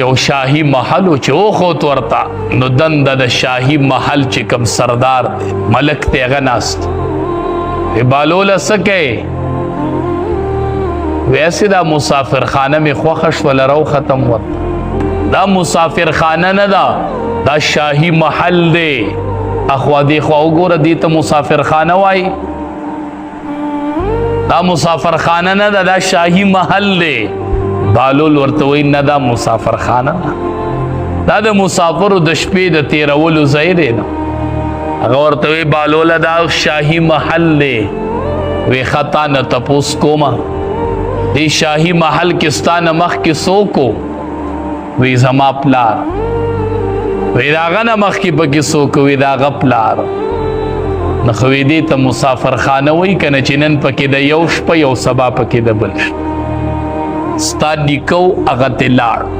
یو شاهی محل چې وخوت ورته نو دنده د شاهی محل چې کوم سردار دی ملک ته هغه ناست بالوله څه کوي ویسې دا مسافر خانه مې خوښه شوله رو ختم ورته دا مسافر خانه نه ده دا شاهی محل دی اخوا دی خوا وګوره دې ته مسافر خانه وایي دا مسافر خانه نه ده دا شاهی محل دی بالول ورته وایي نه دا مسافر خانه دا د مسافرو د شپې د تیرولو ځای دی نه هغه ورته وایي بالوله دا شاهی محل دی وی خطا نه تپوس کومه دی شاهی محل کې ستا نه مخکې څوک وی زما پلار وی د هغه نه مخکې پکې څوک وی د هغه پلار نو خو دې ته مسافر خانه وایي که نه چې نن پکې د یو شپه یو سبا پکې د بل شپه ستا نیکه هغه ترې لاړ